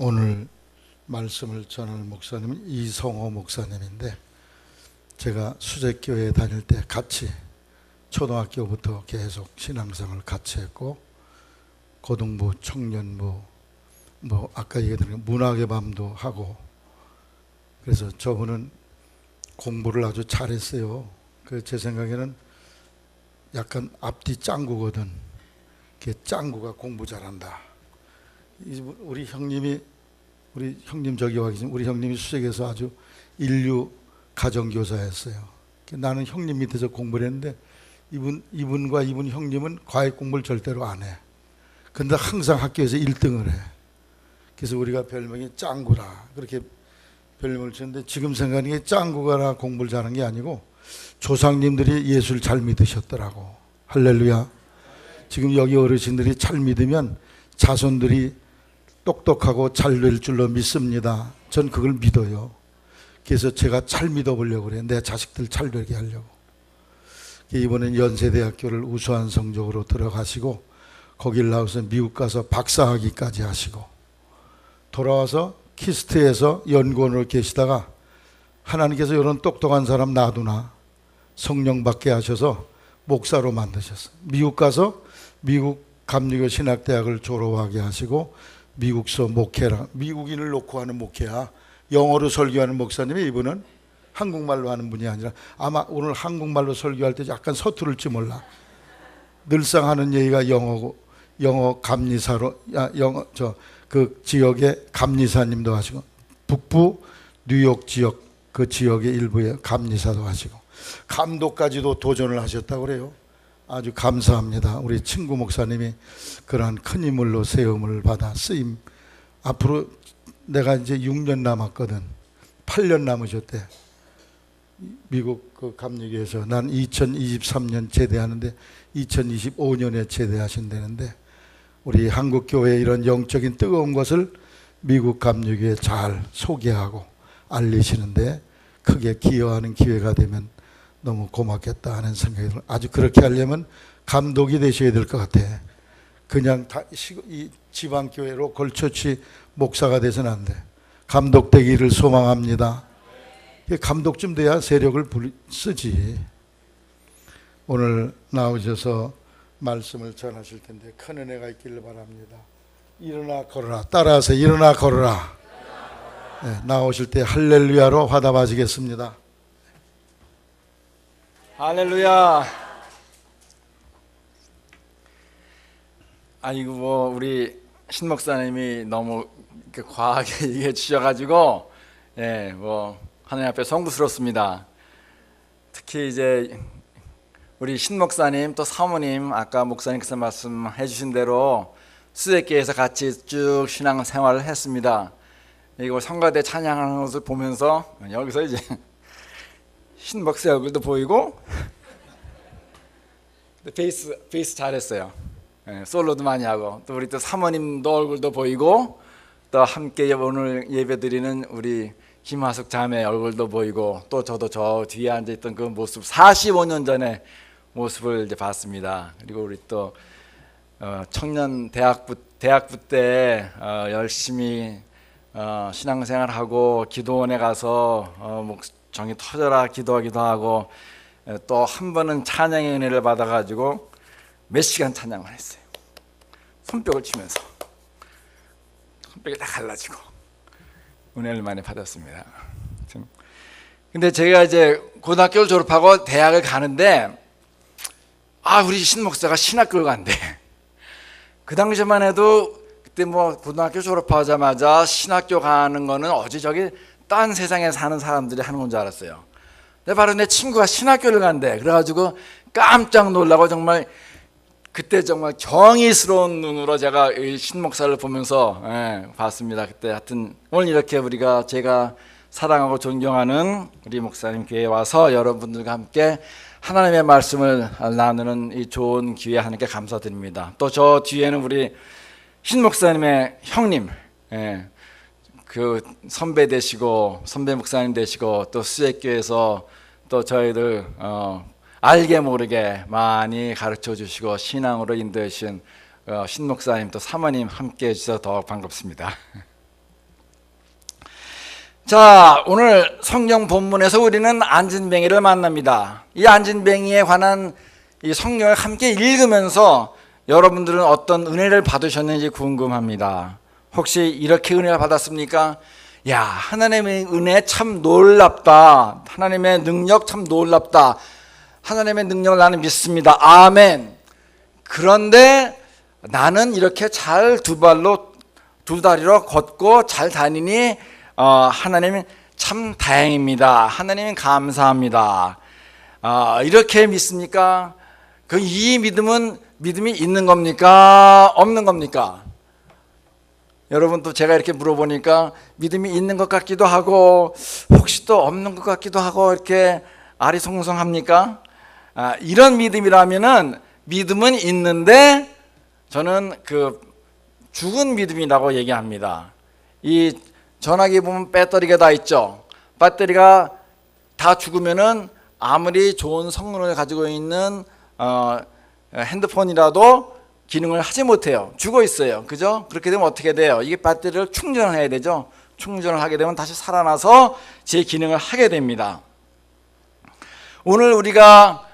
오늘 말씀을 전할 목사님은 이성호 목사님인데, 제가 수제교회 다닐 때 같이 초등학교부터 계속 신앙생활을 같이 했고, 고등부, 청년부, 아까 얘기했던 문학의 밤도 하고, 그래서 저분은 공부를 아주 잘했어요. 제 생각에는 약간 앞뒤 짱구거든. 짱구가 공부 잘한다. 우리 형님 저기 와 계신 우리 형님이 수색에서 아주 인류 가정교사였어요. 나는 형님 밑에서 공부를 했는데 이분과 이분 형님은 과외 공부를 절대로 안 해. 근데 항상 학교에서 1등을 해. 그래서 우리가 별명이 짱구라 그렇게 별명을 쳤는데, 지금 생각하니 짱구가 공부를 잘하는 게 아니고 조상님들이 예수를 잘 믿으셨더라고. 할렐루야. 지금 여기 어르신들이 잘 믿으면 자손들이 똑똑하고 잘 될 줄로 믿습니다. 전 그걸 믿어요. 그래서 제가 잘 믿어보려고 그래요. 내 자식들 잘 되게 하려고. 이번엔 연세대학교를 우수한 성적으로 들어가시고, 거길 나와서 미국 가서 박사학위까지 하시고, 돌아와서 키스트에서 연구원으로 계시다가 하나님께서 이런 똑똑한 사람 놔두나 성령 받게 하셔서 목사로 만드셨어요. 미국 가서 미국 감리교 신학대학을 졸업하게 하시고, 미국서 목회라, 미국인을 놓고 하는 목회야. 영어로 설교하는 목사님이, 이분은 한국말로 하는 분이 아니라 아마 오늘 한국말로 설교할 때 약간 서투를지 몰라. 늘상 하는 얘기가 영어 감리사로, 그 지역의 감리사님도 하시고, 북부 뉴욕 지역 그 지역의 일부의 감리사도 하시고, 감독까지도 도전을 하셨다고 그래요. 아주 감사합니다. 우리 친구 목사님이 그러한 큰 인물로 세움을 받아 쓰임. 앞으로 내가 이제 6년 남았거든. 8년 남으셨대. 미국 그 감리교에서. 난 2023년 제대하는데 2025년에 제대하신다는데, 우리 한국교회의 이런 영적인 뜨거운 것을 미국 감리교에 잘 소개하고 알리시는데 크게 기여하는 기회가 되면 너무 고맙겠다 하는 생각이 들어요. 아주 그렇게 하려면 감독이 되셔야 될 것 같아. 그냥 이 지방교회로 걸쳐치 목사가 돼서는 안 돼. 감독 되기를 소망합니다. 감독쯤 돼야 세력을 쓰지. 오늘 나오셔서 말씀을 전하실 텐데 큰 은혜가 있기를 바랍니다. 일어나 걸어라. 따라서 일어나 걸어라. 네, 나오실 때 할렐루야로 화답하시겠습니다. 할렐루야. 아이고, 우리 신 목사님이 너무 과하게 얘기해 주셔가지고, 하나님 앞에 송구스럽습니다. 특히 이제 우리 신 목사님 또 사모님, 아까 목사님께서 말씀해 주신 대로 수제교회에서 같이 쭉 신앙 생활을 했습니다. 이거 성가대 찬양하는 것을 보면서 여기서 이제 신 목사 얼굴도 보이고, 베이스 잘했어요. 솔로도 많이 하고, 또 우리 또 사모님도 얼굴도 보이고, 또 함께 오늘 예배드리는 우리 김하숙 자매 얼굴도 보이고, 또 저도 저 뒤에 앉아있던 그 모습, 45년 전의 모습을 이제 봤습니다. 그리고 우리 또 청년 대학부 때 열심히 신앙생활하고 기도원에 가서 정이 터져라 기도하기도 하고, 또 한 번은 찬양의 은혜를 받아가지고 몇 시간 찬양을 했어요. 손뼉을 치면서 손뼉이 다 갈라지고 은혜를 많이 받았습니다. 근데 제가 이제 고등학교를 졸업하고 대학을 가는데, 우리 신 목사가 신학교를 간대. 그 당시만 해도 그때 고등학교 졸업하자마자 신학교 가는 거는 어지저기 딴 세상에 사는 사람들이 하는 건 줄 알았어요. 근데 바로 내 친구가 신학교를 간대. 그래가지고 깜짝 놀라고, 정말 그때 정말 경이스러운 눈으로 제가 이 신 목사를 보면서 봤습니다. 그때 하여튼 오늘 이렇게 제가 사랑하고 존경하는 우리 목사님 교회에 와서 여러분들과 함께 하나님의 말씀을 나누는 이 좋은 기회 하나님께 감사드립니다. 또 저 뒤에는 우리 신 목사님의 형님, 그 선배 되시고 선배 목사님 되시고, 또 수제교회에서 또 저희들 알게 모르게 많이 가르쳐 주시고 신앙으로 인도해 주신 신 목사님 또 사모님 함께 해 주셔서 더 반갑습니다. 자, 오늘 성경 본문에서 우리는 안진뱅이를 만납니다. 이 안진뱅이에 관한 이 성경을 함께 읽으면서 여러분들은 어떤 은혜를 받으셨는지 궁금합니다. 혹시 이렇게 은혜를 받았습니까? 야, 하나님의 은혜 참 놀랍다. 하나님의 능력 참 놀랍다. 하나님의 능력을 나는 믿습니다. 아멘. 그런데 나는 이렇게 잘 두 다리로 걷고 잘 다니니 하나님 참 다행입니다. 하나님 감사합니다. 이렇게 믿습니까? 이 믿음이 있는 겁니까? 없는 겁니까? 여러분 또 제가 이렇게 물어보니까 믿음이 있는 것 같기도 하고 혹시 또 없는 것 같기도 하고 이렇게 아리송송합니까? 이런 믿음이라면은 믿음은 있는데 저는 죽은 믿음이라고 얘기합니다. 이 전화기 보면 배터리가 다 있죠. 배터리가 다 죽으면은 아무리 좋은 성능을 가지고 있는 핸드폰이라도 기능을 하지 못해요. 죽어 있어요. 그죠? 그렇게 되면 어떻게 돼요? 이게 배터리를 충전을 해야 되죠. 충전을 하게 되면 다시 살아나서 제 기능을 하게 됩니다. 오늘 우리가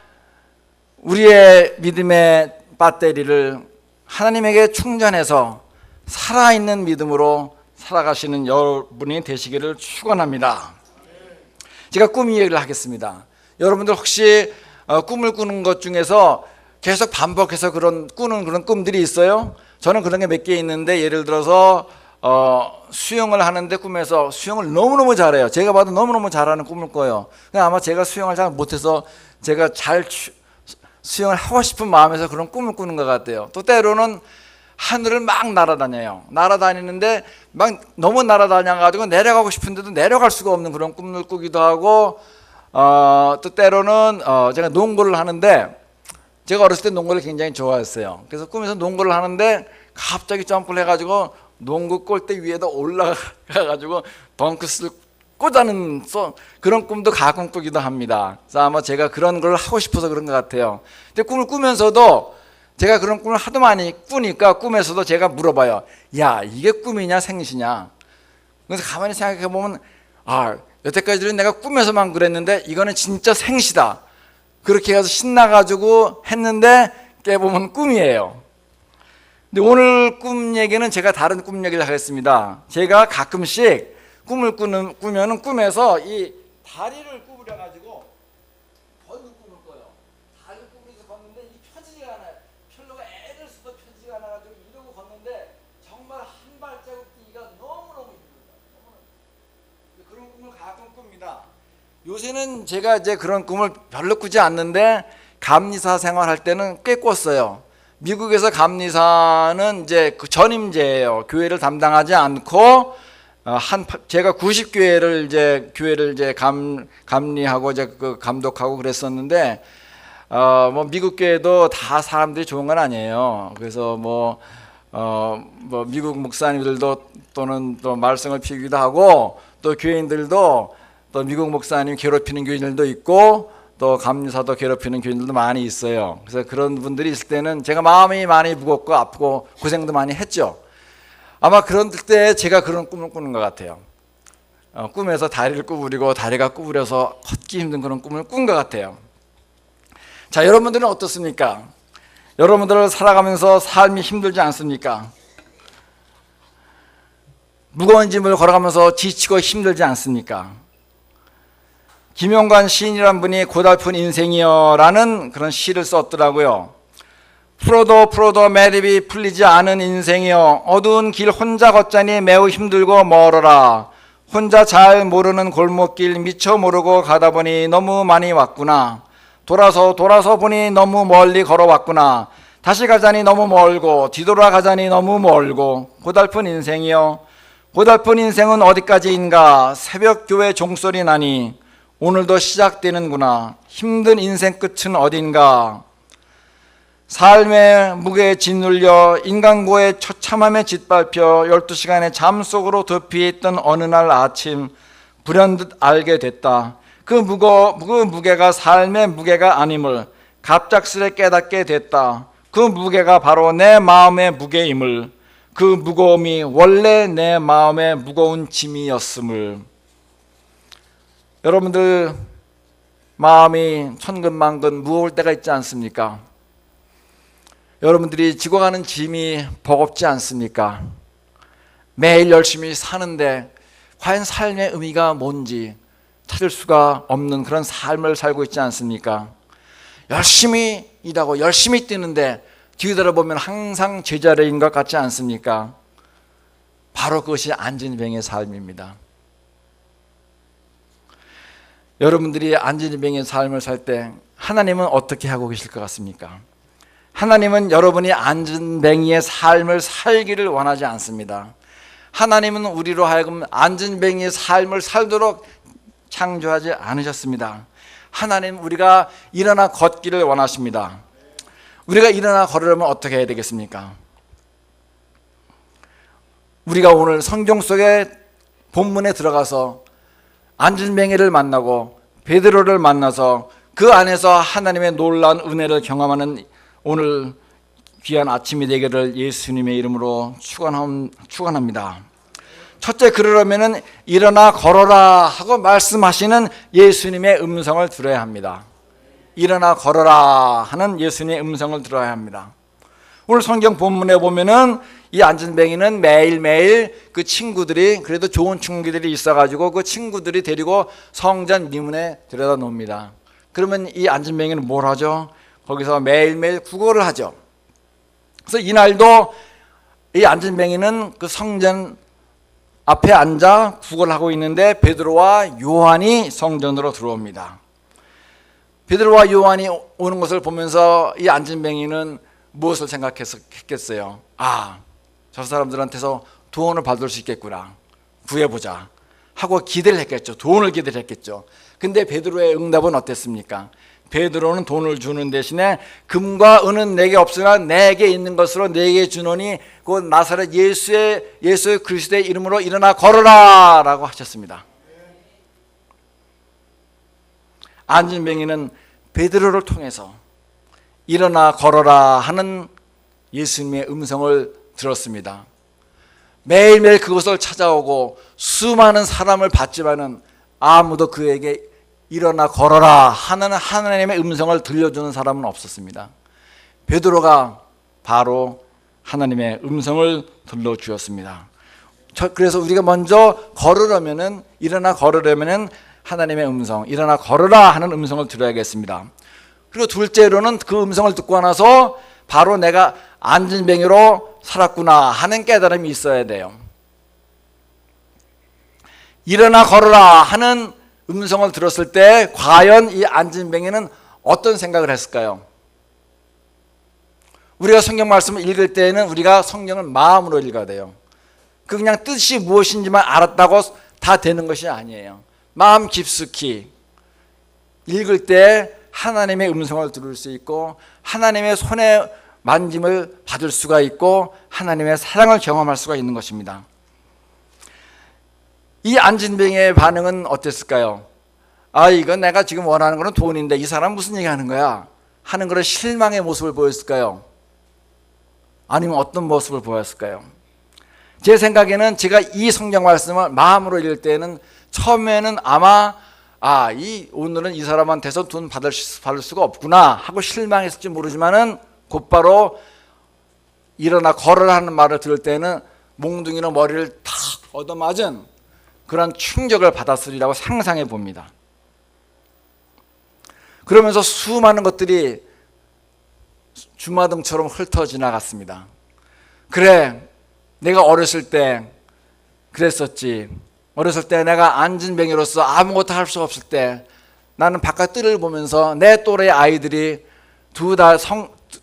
우리의 믿음의 배터리를 하나님에게 충전해서 살아있는 믿음으로 살아가시는 여러분이 되시기를 축원합니다. 제가 꿈 이야기를 하겠습니다. 여러분들 혹시 꿈을 꾸는 것 중에서 계속 반복해서 꾸는 그런 꿈들이 있어요? 저는 그런 게 몇 개 있는데, 예를 들어서 수영을 하는데 꿈에서 수영을 너무너무 잘해요. 제가 봐도 너무너무 잘하는 꿈을 꿔요. 아마 제가 수영을 잘 못해서 제가 잘 수영을 하고 싶은 마음에서 그런 꿈을 꾸는 것 같아요. 또 때로는 하늘을 막 날아다녀요. 날아다니는데 막 너무 날아다녀가지고 내려가고 싶은데도 내려갈 수가 없는 그런 꿈을 꾸기도 하고, 또 때로는 제가 농구를 하는데, 제가 어렸을 때 농구를 굉장히 좋아했어요. 그래서 꿈에서 농구를 하는데 갑자기 점프를 해가지고 농구 골대 위에다 올라가가지고 덩크스를 꽂아는 그런 꿈도 가끔 꾸기도 합니다. 그래서 아마 제가 그런 걸 하고 싶어서 그런 것 같아요. 근데 꿈을 꾸면서도 제가 그런 꿈을 하도 많이 꾸니까 꿈에서도 제가 물어봐요. 야, 이게 꿈이냐 생시냐? 그래서 가만히 생각해 보면 여태까지는 내가 꿈에서만 그랬는데 이거는 진짜 생시다. 그렇게 해서 신나가지고 했는데 깨보면 꿈이에요. 근데 오늘 꿈 얘기는 제가 다른 꿈 얘기를 하겠습니다. 제가 가끔씩 꿈을 꾸면은 꿈에서 이 다리를 구부려가지고 걷는 꿈을 꿔요. 다리를 구부려서 걷는데 이 펴지지가 않아요. 별로가 애를 써도 펴지지가 않아가지고 이러고 걷는데 정말 한 발자국 뛰기가 너무너무 힘들어요. 그런 꿈을 가끔 꿉니다. 요새는 제가 이제 그런 꿈을 별로 꾸지 않는데 감리사 생활할 때는 꽤 꿨어요. 미국에서 감리사는 이제 그 전임제예요. 교회를 담당하지 않고 제가 90교회를 이제 감리하고 이제 감독하고 그랬었는데, 뭐 미국 교회도 다 사람들이 좋은 건 아니에요. 그래서 뭐 미국 목사님들도 또는 또 말썽을 피우기도 하고, 또 교인들도 또 미국 목사님 괴롭히는 교인들도 있고, 또 감리사도 괴롭히는 교인들도 많이 있어요. 그래서 그런 분들이 있을 때는 제가 마음이 많이 무겁고 아프고 고생도 많이 했죠. 아마 그런 때 제가 그런 꿈을 꾸는 것 같아요. 꿈에서 다리를 구부리고 다리가 구부려서 걷기 힘든 그런 꿈을 꾼 것 같아요. 자, 여러분들은 어떻습니까? 여러분들 살아가면서 삶이 힘들지 않습니까? 무거운 짐을 걸어가면서 지치고 힘들지 않습니까? 김용관 시인이란 분이 고달픈 인생이여라는 그런 시를 썼더라고요. 풀어도 매듭이 풀리지 않은 인생이여, 어두운 길 혼자 걷자니 매우 힘들고 멀어라. 혼자 잘 모르는 골목길 미처 모르고 가다 보니 너무 많이 왔구나. 돌아서 보니 너무 멀리 걸어왔구나. 다시 가자니 너무 멀고 뒤돌아가자니 너무 멀고 고달픈 인생이여, 고달픈 인생은 어디까지인가. 새벽 교회 종소리 나니 오늘도 시작되는구나. 힘든 인생 끝은 어딘가. 삶의 무게에 짓눌려 인간고의 처참함에 짓밟혀 12시간의 잠 속으로 도피했던 어느 날 아침 불현듯 알게 됐다. 그 무게가 삶의 무게가 아님을 갑작스레 깨닫게 됐다. 그 무게가 바로 내 마음의 무게임을, 그 무거움이 원래 내 마음의 무거운 짐이었음을. 여러분들 마음이 천근만근 무거울 때가 있지 않습니까? 여러분들이 지고 가는 짐이 버겁지 않습니까? 매일 열심히 사는데 과연 삶의 의미가 뭔지 찾을 수가 없는 그런 삶을 살고 있지 않습니까? 열심히 일하고 열심히 뛰는데 뒤돌아보면 항상 제자리인 것 같지 않습니까? 바로 그것이 안진뱅이의 삶입니다. 여러분들이 안진뱅이의 삶을 살 때 하나님은 어떻게 하고 계실 것 같습니까? 하나님은 여러분이 안진뱅이의 삶을 살기를 원하지 않습니다. 하나님은 우리로 하여금 안진뱅이의 삶을 살도록 창조하지 않으셨습니다. 하나님 우리가 일어나 걷기를 원하십니다. 우리가 일어나 걸으려면 어떻게 해야 되겠습니까? 우리가 오늘 성경 속의 본문에 들어가서 안진뱅이를 만나고 베드로를 만나서 그 안에서 하나님의 놀라운 은혜를 경험하는 오늘 귀한 아침이 되기를 예수님의 이름으로 축원합니다. 첫째, 그러려면 일어나 걸어라 하고 말씀하시는 예수님의 음성을 들어야 합니다. 일어나 걸어라 하는 예수님의 음성을 들어야 합니다. 오늘 성경 본문에 보면은 이 안진뱅이는 매일매일 그 친구들이, 그래도 좋은 친구들이 있어가지고 그 친구들이 데리고 성전 미문에 들여다 놓습니다. 그러면 이 안진뱅이는 뭘 하죠? 거기서 매일매일 구걸을 하죠. 그래서 이날도 이 안진뱅이는 그 성전 앞에 앉아 구걸을 하고 있는데 베드로와 요한이 성전으로 들어옵니다. 베드로와 요한이 오는 것을 보면서 이 안진뱅이는 무엇을 생각했겠어요? 아, 저 사람들한테서 도움을 받을 수 있겠구나, 구해보자 하고 기대를 했겠죠. 돈을 기대를 했겠죠. 근데 베드로의 응답은 어땠습니까? 베드로는 돈을 주는 대신에 금과 은은 내게 없으나 내게 있는 것으로 내게 주노니 곧 나사렛 예수의 그리스도의 이름으로 일어나 걸어라 라고 하셨습니다. 안진뱅이는 베드로를 통해서 일어나 걸어라 하는 예수님의 음성을 들었습니다. 매일매일 그것을 찾아오고 수많은 사람을 봤지만은 아무도 그에게 일어나 걸어라 하는 하나님의 음성을 들려주는 사람은 없었습니다. 베드로가 바로 하나님의 음성을 들려주었습니다. 그래서 우리가 먼저 걸으려면은, 일어나 걸으려면은 하나님의 음성, 일어나 걸으라 하는 음성을 들어야겠습니다. 그리고 둘째로는 그 음성을 듣고 나서 바로 내가 안진뱅이로 살았구나 하는 깨달음이 있어야 돼요. 일어나 걸어라 하는 음성을 들었을 때 과연 이 안진뱅이는 어떤 생각을 했을까요? 우리가 성경 말씀을 읽을 때에는 우리가 성경을 마음으로 읽어야 돼요. 그 그냥 뜻이 무엇인지만 알았다고 다 되는 것이 아니에요. 마음 깊숙이 읽을 때 하나님의 음성을 들을 수 있고 하나님의 손에 만짐을 받을 수가 있고 하나님의 사랑을 경험할 수가 있는 것입니다. 이 안진뱅이의 반응은 어땠을까요? 아, 이건 내가 지금 원하는 거는 돈인데 이 사람 무슨 얘기하는 거야? 하는 그런 실망의 모습을 보였을까요? 아니면 어떤 모습을 보였을까요? 제 생각에는 제가 이 성경 말씀을 마음으로 읽을 때는 처음에는 아마 오늘은 이 사람한테서 돈 받을 수가 없구나 하고 실망했을지 모르지만은 곧바로 일어나 걸으라 하는 말을 들을 때는 몽둥이로 머리를 탁 얻어맞은 그런 충격을 받았으리라고 상상해 봅니다. 그러면서 수많은 것들이 주마등처럼 훑어 지나갔습니다. 그래, 내가 어렸을 때 그랬었지. 어렸을 때 내가 안진뱅이로서 아무것도 할 수 없을 때 나는 바깥 뜰을 보면서 내 또래 아이들이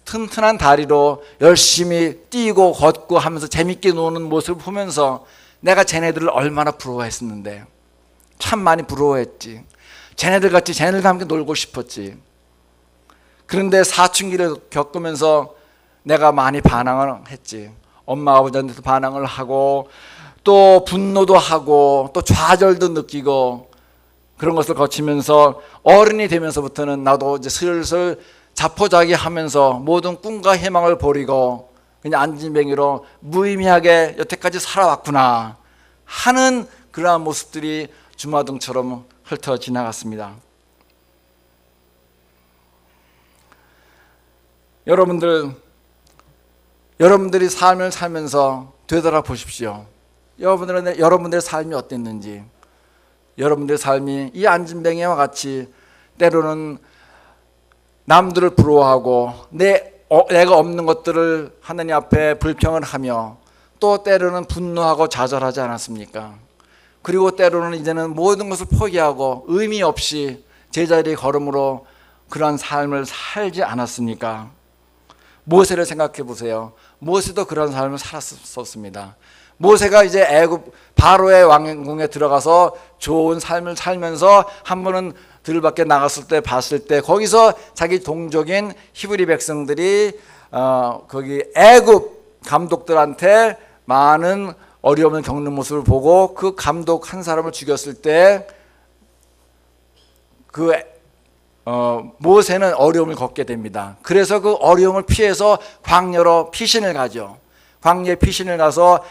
튼튼한 다리로 열심히 뛰고 걷고 하면서 재밌게 노는 모습을 보면서 내가 쟤네들을 얼마나 부러워했었는데, 참 많이 부러워했지. 쟤네들과 함께 놀고 싶었지. 그런데 사춘기를 겪으면서 내가 많이 반항을 했지. 엄마 아버지한테도 반항을 하고 또 분노도 하고 또 좌절도 느끼고 그런 것을 거치면서 어른이 되면서부터는 나도 이제 슬슬 자포자기하면서 모든 꿈과 희망을 버리고 그냥 안진뱅이로 무의미하게 여태까지 살아왔구나 하는 그러한 모습들이 주마등처럼 훑어 지나갔습니다. 여러분들이 삶을 살면서 되돌아보십시오. 여러분들의 삶이 어땠는지, 여러분들의 삶이 이 안진뱅이와 같이 때로는 남들을 부러워하고 내가 없는 것들을 하나님 앞에 불평을 하며 또 때로는 분노하고 좌절하지 않았습니까? 그리고 때로는 이제는 모든 것을 포기하고 의미 없이 제자리의 걸음으로 그러한 삶을 살지 않았습니까? 모세를 생각해 보세요. 모세도 그런 삶을 살았었습니다. 모세가 이제 애굽 바로의 왕궁에 들어가서 좋은 삶을 살면서 한 번은 들밖에 나갔을 때 봤을 때 거기서 자기 동족인 히브리 백성들이 거기 애굽 감독들한테 많은 어려움을 겪는 모습을 보고 그 감독 한 사람을 죽였을 때 모세는 어려움을 겪게 됩니다. 그래서 그 어려움을 피해서 광야로 피신을 가죠. 광야에 피신을 가서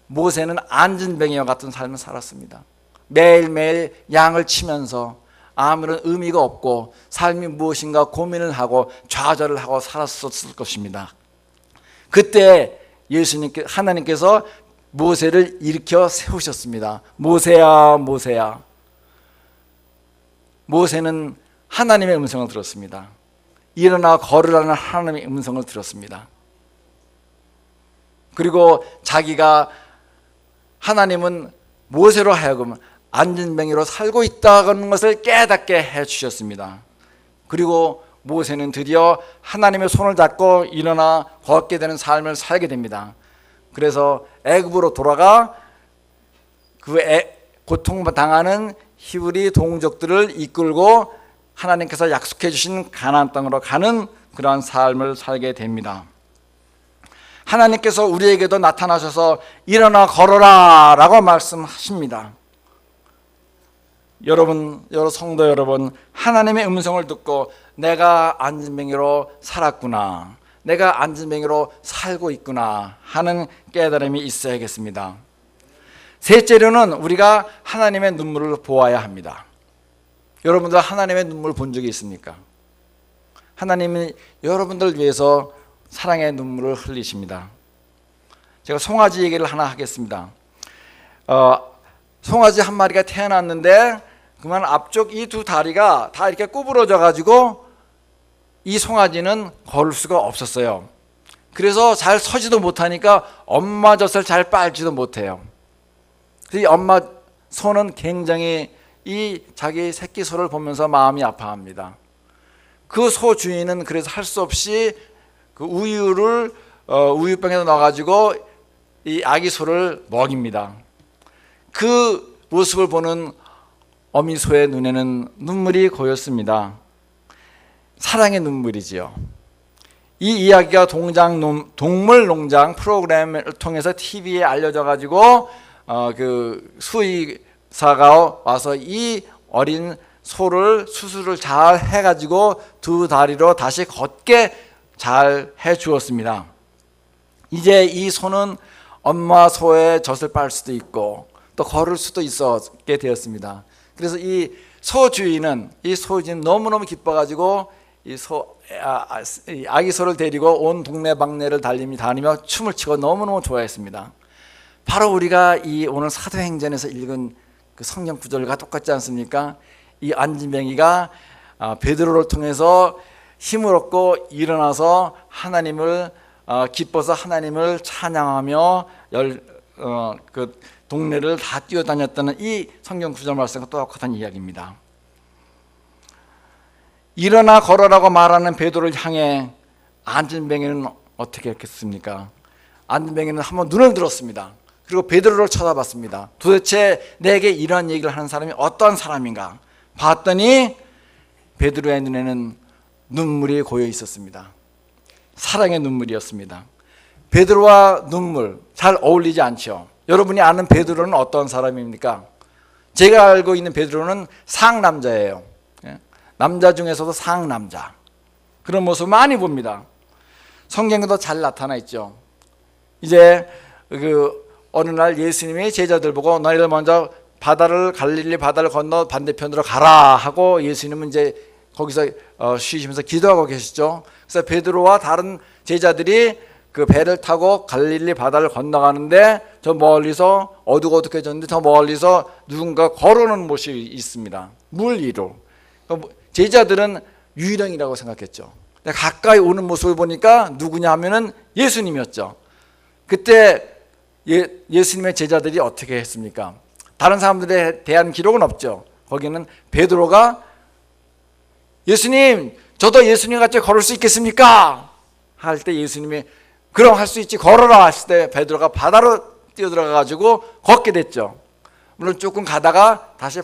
모세는 안진뱅이와 같은 삶을 살았습니다. 매일매일 양을 치면서 아무런 의미가 없고 삶이 무엇인가 고민을 하고 좌절을 하고 살았었을 것입니다. 그때 하나님께서 모세를 일으켜 세우셨습니다. 모세야, 모세야. 모세는 하나님의 음성을 들었습니다. 일어나 걸으라는 하나님의 음성을 들었습니다. 그리고 자기가 하나님은 모세로 하여금 안진뱅이로 살고 있다는 것을 깨닫게 해주셨습니다. 그리고 모세는 드디어 하나님의 손을 잡고 일어나 걷게 되는 삶을 살게 됩니다. 그래서 애굽으로 돌아가 고통당하는 히브리 동족들을 이끌고 하나님께서 약속해 주신 가나안 땅으로 가는 그러한 삶을 살게 됩니다. 하나님께서 우리에게도 나타나셔서 일어나 걸어라 라고 말씀하십니다. 여러분 성도 여러분, 하나님의 음성을 듣고 내가 안진뱅이로 살았구나, 내가 안진뱅이로 살고 있구나 하는 깨달음이 있어야겠습니다. 셋째로는 우리가 하나님의 눈물을 보아야 합니다. 여러분들 하나님의 눈물 본 적이 있습니까? 하나님이 여러분들을 위해서 사랑의 눈물을 흘리십니다. 제가 송아지 얘기를 하나 하겠습니다. 송아지 한 마리가 태어났는데 그만 앞쪽 이 두 다리가 다 이렇게 구부러져 가지고 이 송아지는 걸을 수가 없었어요. 그래서 잘 서지도 못하니까 엄마 젖을 잘 빨지도 못해요. 이 엄마 소는 굉장히 이 자기 새끼 소를 보면서 마음이 아파합니다. 그 소 주인은 그래서 할 수 없이 그 우유를 우유병에다 넣어가지고 이 아기 소를 먹입니다. 그 모습을 보는 어미 소의 눈에는 눈물이 고였습니다. 사랑의 눈물이지요. 이 이야기가 동물농장 프로그램을 통해서 TV에 알려져가지고 그 수의사가 와서 이 어린 소를 수술을 잘 해가지고 두 다리로 다시 걷게 잘 해주었습니다. 이제 이 소는 엄마 소의 젖을 빨 수도 있고 또 걸을 수도 있게 되었습니다. 그래서 이 소주인은 너무너무 기뻐가지고 이 아기 소를 데리고 온 동네 방네를 다니며 춤을 추고 너무너무 좋아했습니다. 바로 우리가 이 오늘 사도행전에서 읽은 그 성경 구절과 똑같지 않습니까? 이 안진뱅이가 베드로를 통해서 힘을 얻고 일어나서 하나님을 기뻐서 하나님을 찬양하며 그 동네를 다 뛰어다녔다는 이 성경 구절 말씀과 똑같은 이야기입니다. 일어나 걸어라고 말하는 베드로를 향해 안진뱅이는 어떻게 했겠습니까? 안진뱅이는 한번 눈을 들었습니다. 그리고 베드로를 쳐다봤습니다. 도대체 내게 이런 얘기를 하는 사람이 어떤 사람인가? 봤더니 베드로의 눈에는 눈물이 고여 있었습니다. 사랑의 눈물이었습니다. 베드로와 눈물 잘 어울리지 않죠. 여러분이 아는 베드로는 어떤 사람입니까? 제가 알고 있는 베드로는 상남자예요. 남자 중에서도 상남자. 그런 모습 많이 봅니다. 성경에도 잘 나타나 있죠. 이제 어느 날 예수님이 제자들 보고 너희들 먼저 갈릴리 바다를 건너 반대편으로 가라 하고 예수님은 이제 거기서 쉬시면서 기도하고 계시죠. 그래서 베드로와 다른 제자들이 그 배를 타고 갈릴리 바다를 건너가는데 저 멀리서 어둑어둑해졌는데 저 멀리서 누군가 걸어오는 모습이 있습니다. 물 위로. 제자들은 유일행이라고 생각했죠. 가까이 오는 모습을 보니까 누구냐 하면은 예수님이었죠. 그때 예수님의 제자들이 어떻게 했습니까? 다른 사람들에 대한 기록은 없죠. 거기는 베드로가 예수님, 저도 예수님 같이 걸을 수 있겠습니까? 할 때 예수님이 그럼 할 수 있지, 걸어라 하실 때 베드로가 바다로 뛰어들어가 가지고 걷게 됐죠. 물론 조금 가다가 다시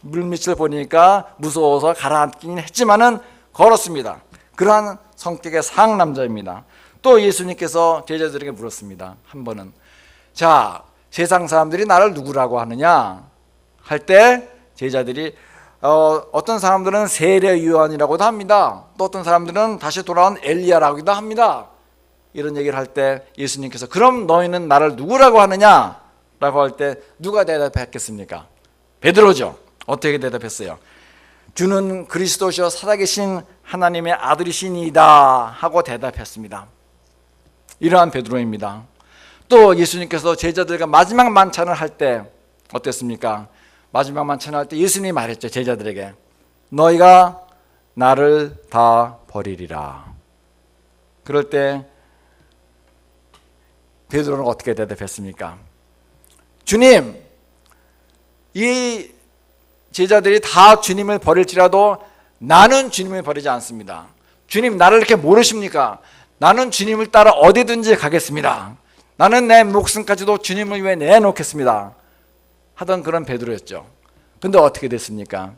물밑을 보니까 무서워서 가라앉긴 했지만은 걸었습니다. 그러한 성격의 상남자입니다. 또 예수님께서 제자들에게 물었습니다. 한 번은 자, 세상 사람들이 나를 누구라고 하느냐 할 때 제자들이 어떤 사람들은 세례 요한이라고도 합니다. 또 어떤 사람들은 다시 돌아온 엘리야라고도 합니다. 이런 얘기를 할 때 예수님께서 그럼 너희는 나를 누구라고 하느냐 라고 할 때 누가 대답했겠습니까? 베드로죠. 어떻게 대답했어요? 주는 그리스도시요 살아계신 하나님의 아들이시니이다 하고 대답했습니다. 이러한 베드로입니다. 또 예수님께서 제자들과 마지막 만찬을 할 때 어땠습니까? 마지막 만찬을 할 때 예수님이 말했죠. 제자들에게 너희가 나를 다 버리리라. 그럴 때 베드로는 어떻게 대답했습니까? 주님, 이 제자들이 다 주님을 버릴지라도 나는 주님을 버리지 않습니다. 주님 나를 이렇게 모르십니까? 나는 주님을 따라 어디든지 가겠습니다. 나는 내 목숨까지도 주님을 위해 내놓겠습니다. 하던 그런 베드로였죠. 근데 어떻게 됐습니까?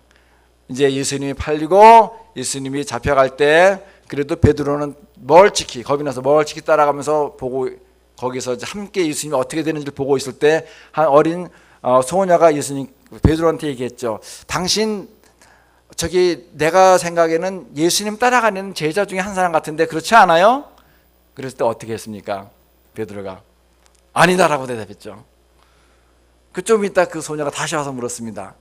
이제 예수님이 팔리고 예수님이 잡혀갈 때 그래도 베드로는 멀찍이 겁이 나서 멀찍이 따라가면서 보고 거기서 함께 예수님이 어떻게 되는지를 보고 있을 때 한 어린 소녀가 예수님 베드로한테 얘기했죠. 당신 저기 내가 생각에는 예수님 따라가는 제자 중에 한 사람 같은데 그렇지 않아요? 그랬을 때 어떻게 했습니까? 베드로가 아니다라고 대답했죠. 그 좀 있다 그 소녀가 다시 와서 물었습니다.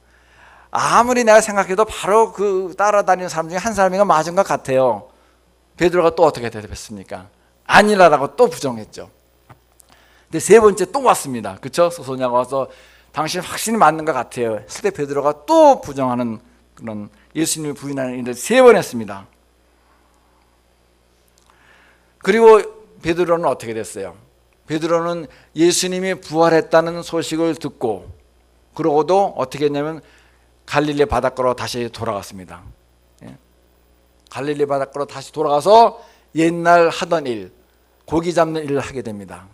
아무리 내가 생각해도 바로 그 따라다니는 사람 중에 한 사람이가 맞은 것 같아요. 베드로가 또 어떻게 대답했습니까? 아니라라고 또 부정했죠. 근데 세 번째 또 왔습니다. 그렇죠? 소녀가 와서 당신 확실히 맞는 것 같아요. 했을 때 베드로가 또 부정하는 그런 예수님을 부인하는 일을 세 번 했습니다. 그리고 베드로는 어떻게 됐어요? 베드로는 예수님이 부활했다는 소식을 듣고 그러고도 어떻게 했냐면 갈릴리 바닷가로 다시 돌아갔습니다. 갈릴리 바닷가로 다시 돌아가서 옛날 하던 일, 고기 잡는 일을 하게 됩니다.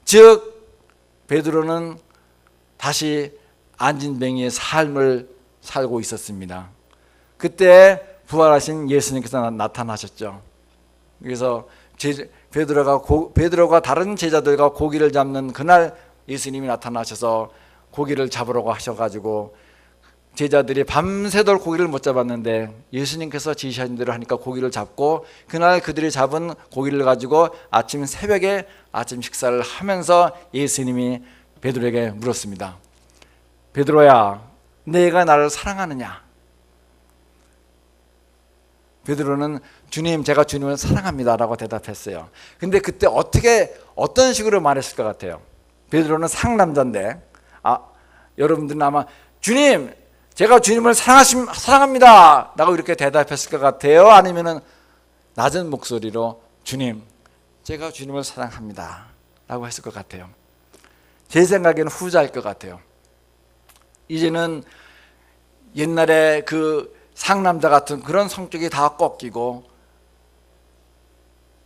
즉 베드로는 다시 안진뱅이의 삶을 살고 있었습니다. 그때 부활하신 예수님께서 나타나셨죠. 그래서 베드로가 다른 제자들과 고기를 잡는 그날 예수님이 나타나셔서 고기를 잡으라고 하셔가지고 제자들이 밤새도록 고기를 못 잡았는데 예수님께서 지시하신 대로 하니까 고기를 잡고 그날 그들이 잡은 고기를 가지고 아침 새벽에 아침 식사를 하면서 예수님이 베드로에게 물었습니다. 베드로야, 내가 나를 사랑하느냐? 베드로는 주님, 제가 주님을 사랑합니다 라고 대답했어요. 근데 그때 어떤 식으로 말했을 것 같아요? 베드로는 상남자인데 여러분들은 아마 주님, 제가 주님을 사랑합니다 라고 이렇게 대답했을 것 같아요? 아니면은 낮은 목소리로 주님, 제가 주님을 사랑합니다 라고 했을 것 같아요. 제 생각에는 후자일 것 같아요. 이제는 옛날에 그 상남자 같은 그런 성격이 다 꺾이고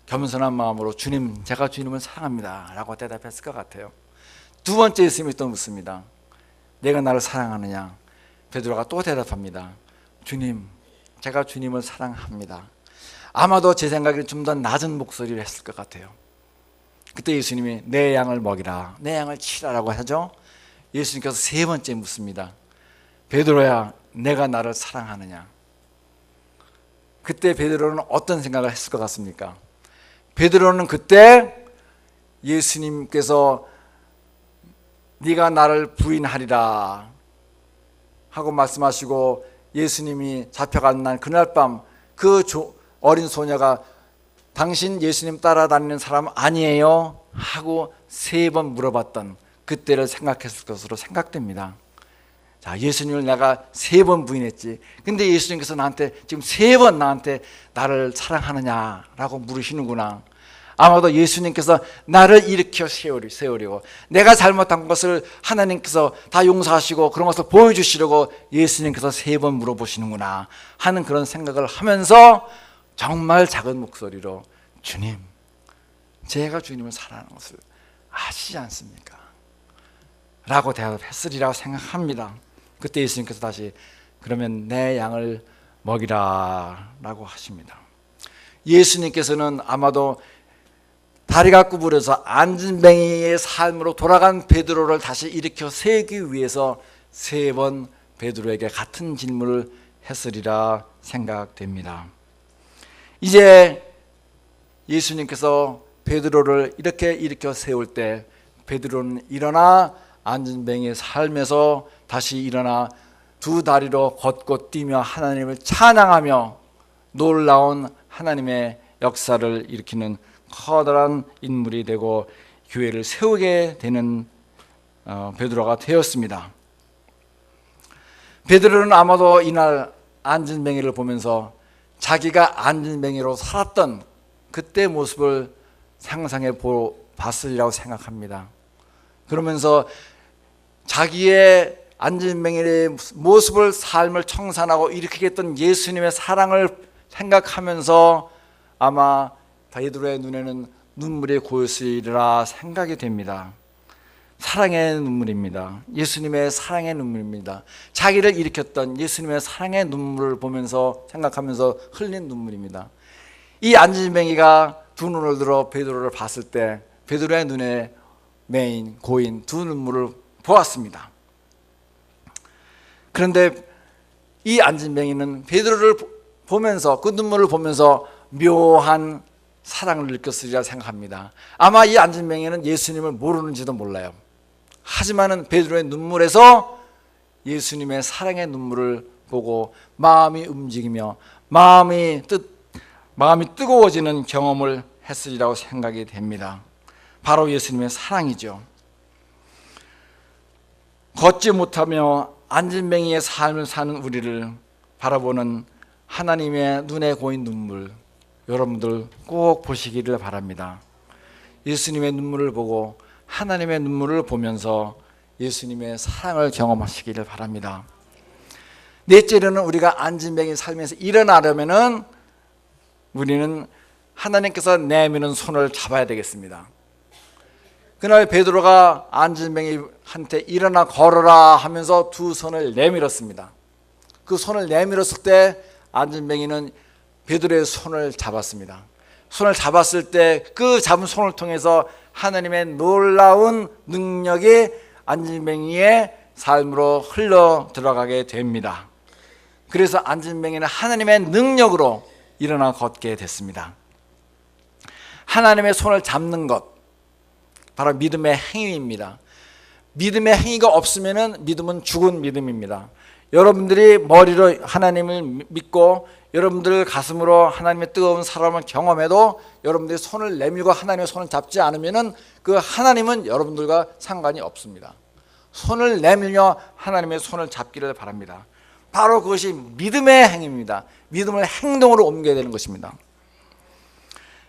겸손한 마음으로 주님, 제가 주님을 사랑합니다 라고 대답했을 것 같아요. 두 번째 예수님이 또 묻습니다. 내가 나를 사랑하느냐? 베드로가 또 대답합니다. 주님, 제가 주님을 사랑합니다. 아마도 제 생각에는 좀 더 낮은 목소리를 했을 것 같아요. 그때 예수님이 내 양을 먹이라, 내 양을 치라라고 하죠. 예수님께서 세 번째 묻습니다. 베드로야, 내가 나를 사랑하느냐? 그때 베드로는 어떤 생각을 했을 것 같습니까? 베드로는 그때 예수님께서 네가 나를 부인하리라, 하고 말씀하시고 예수님이 잡혀간 날 그날 밤 그 어린 소녀가 당신 예수님 따라다니는 사람 아니에요? 하고 3번 물어봤던 그때를 생각했을 것으로 생각됩니다. 자, 예수님을 내가 3번 부인했지. 근데 예수님께서 나한테 지금 3번 나한테 나를 사랑하느냐라고 물으시는구나. 아마도 예수님께서 나를 일으켜 세우려고, 내가 잘못한 것을 하나님께서 다 용서하시고 그런 것을 보여주시려고 예수님께서 3번 물어보시는구나 하는 그런 생각을 하면서 정말 작은 목소리로, 주님, 제가 주님을 사랑하는 것을 아시지 않습니까? 라고 대답했으리라고 생각합니다. 그때 예수님께서 다시 그러면 내 양을 먹이라 라고 하십니다. 예수님께서는 아마도 다리가 구부려서 안진뱅이의 삶으로 돌아간 베드로를 다시 일으켜 세우기 위해서 3번 베드로에게 같은 질문을 했으리라 생각됩니다. 이제 예수님께서 베드로를 이렇게 일으켜 세울 때 베드로는 일어나 안진뱅이의 삶에서 다시 일어나 2 다리로 걷고 뛰며 하나님을 찬양하며 놀라운 하나님의 역사를 일으키는 커다란 인물이 되고 교회를 세우게 되는 베드로가 되었습니다. 베드로는 아마도 이날 안진뱅이를 보면서 자기가 안진뱅이로 살았던 그때 모습을 상상해 봤으리라고 생각합니다. 그러면서 자기의 안진뱅이의 모습을 삶을 청산하고 일으키게 했던 예수님의 사랑을 생각하면서 아마 베드로의 눈에는 눈물이 고였으리라 생각이 됩니다. 사랑의 눈물입니다. 예수님의 사랑의 눈물입니다. 자기를 일으켰던 예수님의 사랑의 눈물을 보면서 생각하면서 흘린 눈물입니다. 이 안진뱅이가 2 눈을 들어 베드로를 봤을 때 베드로의 눈에 고인 2 눈물을 보았습니다. 그런데 이 안진뱅이는 베드로를 보면서 그 눈물을 보면서 묘한 사랑을 느꼈으리라 생각합니다. 아마 이 안진뱅이는 예수님을 모르는지도 몰라요. 하지만은 베드로의 눈물에서 예수님의 사랑의 눈물을 보고 마음이 움직이며 마음이 뜨거워지는 경험을 했으리라고 생각이 됩니다. 바로 예수님의 사랑이죠. 걷지 못하며 안진뱅이의 삶을 사는 우리를 바라보는 하나님의 눈에 고인 눈물, 여러분들 꼭 보시기를 바랍니다. 예수님의 눈물을 보고 하나님의 눈물을 보면서 예수님의 사랑을 경험하시기를 바랍니다. 넷째로는 우리가 안진뱅이 삶에서 일어나려면은 우리는 하나님께서 내미는 손을 잡아야 되겠습니다. 그날 베드로가 안진뱅이한테 일어나 걸어라 하면서 2 손을 내밀었습니다. 그 손을 내밀었을 때 안진뱅이는 베드로의 손을 잡았습니다. 손을 잡았을 때 그 잡은 손을 통해서 하나님의 놀라운 능력이 안진뱅이의 삶으로 흘러 들어가게 됩니다. 그래서 안진뱅이는 하나님의 능력으로 일어나 걷게 됐습니다. 하나님의 손을 잡는 것, 바로 믿음의 행위입니다. 믿음의 행위가 없으면 믿음은 죽은 믿음입니다. 여러분들이 머리로 하나님을 믿고 여러분들 가슴으로 하나님의 뜨거운 사랑을 경험해도 여러분들이 손을 내밀고 하나님의 손을 잡지 않으면 그 하나님은 여러분들과 상관이 없습니다. 손을 내밀며 하나님의 손을 잡기를 바랍니다. 바로 그것이 믿음의 행위입니다. 믿음을 행동으로 옮겨야 되는 것입니다.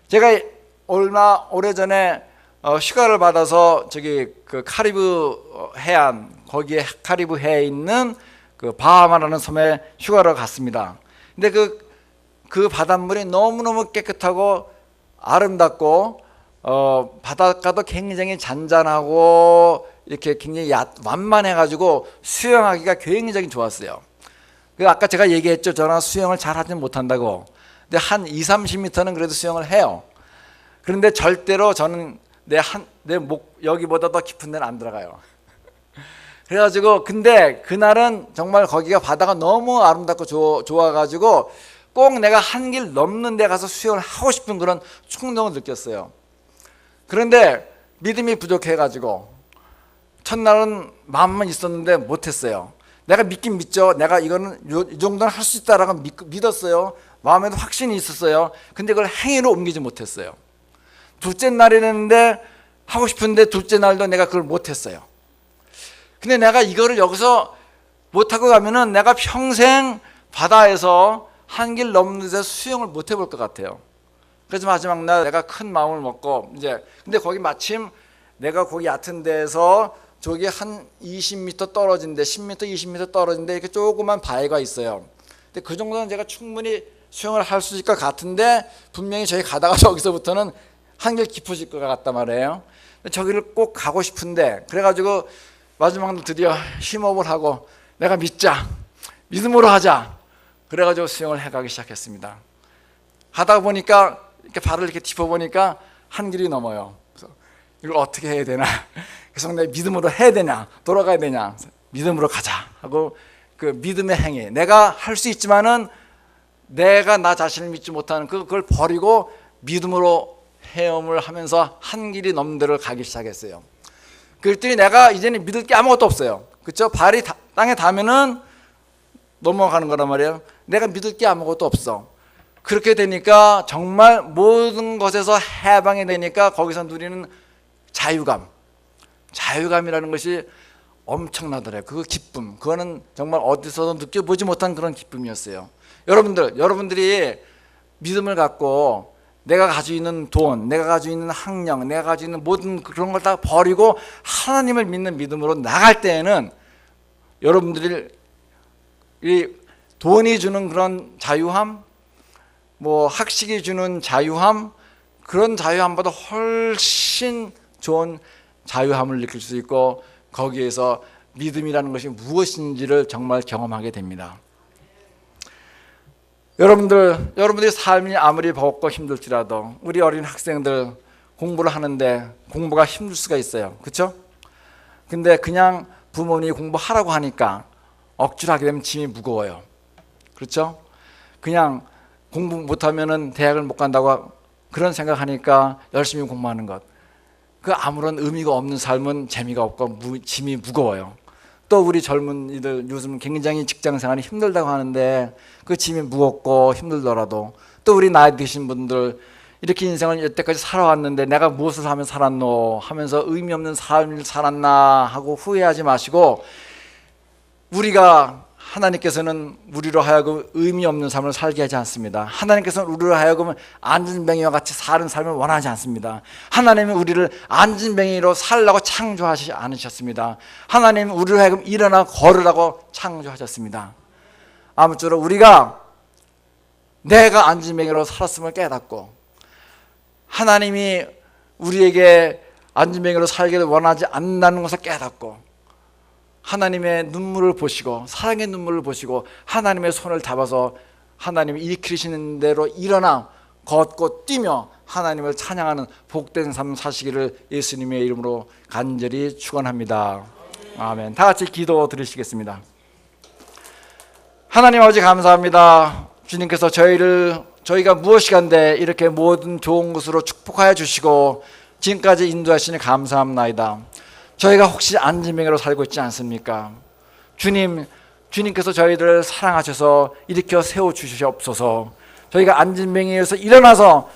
제가 얼마 오래전에 휴가를 받아서 그 카리브 해안, 거기에 카리브 해에 있는 그 바하마라는 섬에 휴가를 갔습니다. 근데 그 바닷물이 너무너무 깨끗하고 아름답고 바닷가도 굉장히 잔잔하고 이렇게 굉장히 완만해가지고 수영하기가 굉장히 좋았어요. 아까 제가 얘기했죠. 저는 수영을 잘 하지는 못한다고. 근데 한 20-30m는 그래도 수영을 해요. 그런데 절대로 저는 내 목 여기보다 더 깊은 데는 안 들어가요. 그래가지고 근데 그날은 정말 거기가 바다가 너무 아름답고 좋아가지고 꼭 내가 한길 넘는 데 가서 수영을 하고 싶은 그런 충동을 느꼈어요. 그런데 믿음이 부족해가지고 첫날은 마음만 있었는데 못했어요. 내가 믿긴 믿죠. 내가 이거는 이 정도는 할 수 있다라고 믿었어요. 마음에도 확신이 있었어요. 근데 그걸 행위로 옮기지 못했어요. 둘째 날이랬는데 하고 싶은데 둘째 날도 내가 그걸 못했어요. 근데 내가 이거를 여기서 못하고 가면은 내가 평생 바다에서 한길 넘는 데서 수영을 못 해볼 것 같아요. 그래서 마지막 날 내가 큰 마음을 먹고 이제 근데 거기 마침 내가 거기 얕은 데에서 저기 한 20m 떨어진 데 10m, 20m 떨어진 데 이렇게 조그만 바위가 있어요. 근데 그 정도는 제가 충분히 수영을 할 수 있을 것 같은데 분명히 저기 가다가 저기서부터는 한결 깊어질 것 같단 말이에요. 저기를 꼭 가고 싶은데 그래가지고 마지막 날 드디어 힘업을 하고 내가 믿자, 믿음으로 하자. 그래가지고 수영을 해가기 시작했습니다. 하다 보니까 이렇게 발을 이렇게 짚어보니까 한 길이 넘어요. 그래서 이걸 어떻게 해야 되나? 그래서 내가 믿음으로 해야 되냐? 돌아가야 되냐? 믿음으로 가자 하고 그 믿음의 행위. 내가 할 수 있지만은 내가 나 자신을 믿지 못하는 그걸 버리고 믿음으로 헤엄을 하면서 한 길이 넘는 데를 가기 시작했어요. 그랬더니 내가 이제는 믿을 게 아무것도 없어요. 그렇죠? 발이 땅에 닿으면은 넘어가는 거란 말이에요. 내가 믿을 게 아무것도 없어. 그렇게 되니까 정말 모든 것에서 해방이 되니까 거기서 누리는 자유감이라는 것이 엄청나더래요. 그 기쁨, 그거는 정말 어디서도 느껴보지 못한 그런 기쁨이었어요. 여러분들이 믿음을 갖고 내가 가지고 있는 돈, 내가 가지고 있는 학력, 내가 가지고 있는 모든 그런 걸 다 버리고 하나님을 믿는 믿음으로 나갈 때에는 여러분들이 이 돈이 주는 그런 자유함, 뭐 학식이 주는 자유함, 그런 자유함보다 훨씬 좋은 자유함을 느낄 수 있고 거기에서 믿음이라는 것이 무엇인지를 정말 경험하게 됩니다. 여러분들의 삶이 아무리 버겁고 힘들지라도 우리 어린 학생들 공부를 하는데 공부가 힘들 수가 있어요. 그렇죠? 근데 그냥 부모님이 공부하라고 하니까 억지로 하게 되면 짐이 무거워요. 그렇죠? 그냥 공부 못하면은 대학을 못 간다고 그런 생각하니까 열심히 공부하는 것. 그 아무런 의미가 없는 삶은 재미가 없고 짐이 무거워요. 또 우리 젊은이들 요즘 굉장히 직장생활이 힘들다고 하는데 그 짐이 무겁고 힘들더라도 또 우리 나이 드신 분들 이렇게 인생을 여태까지 살아왔는데 내가 무엇을 하면 살았노 하면서 의미 없는 삶을 살았나 하고 후회하지 마시고 하나님께서는 우리로 하여금 의미 없는 삶을 살게 하지 않습니다. 하나님께서는 우리로 하여금 안진뱅이와 같이 사는 삶을 원하지 않습니다. 하나님은 우리를 안진뱅이로 살라고 창조하지 않으셨습니다. 하나님은 우리로 하여금 일어나 걸으라고 창조하셨습니다. 아무쪼록 우리가 내가 안진뱅이로 살았음을 깨닫고 하나님이 우리에게 안진뱅이로 살기를 원하지 않는다는 것을 깨닫고 하나님의 눈물을 보시고 사랑의 눈물을 보시고 하나님의 손을 잡아서 하나님이 일으키시는 대로 일어나 걷고 뛰며 하나님을 찬양하는 복된 삶 사시기를 예수님의 이름으로 간절히 축원합니다. 아멘. 다 같이 기도 드리시겠습니다. 하나님 아버지 감사합니다. 주님께서 저희가 무엇이간데 이렇게 모든 좋은 것으로 축복하여 주시고 지금까지 인도하시니 감사합나이다. 저희가 혹시 안진뱅이로 살고 있지 않습니까? 주님께서 저희들을 사랑하셔서 일으켜 세워주시옵소서. 저희가 안진뱅이에서 일어나서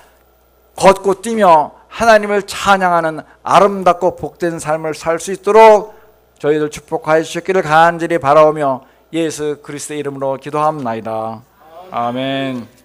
걷고 뛰며 하나님을 찬양하는 아름답고 복된 삶을 살 수 있도록 저희들 축복하여 주셨기를 간절히 바라오며 예수 그리스도의 이름으로 기도합나이다. 아멘.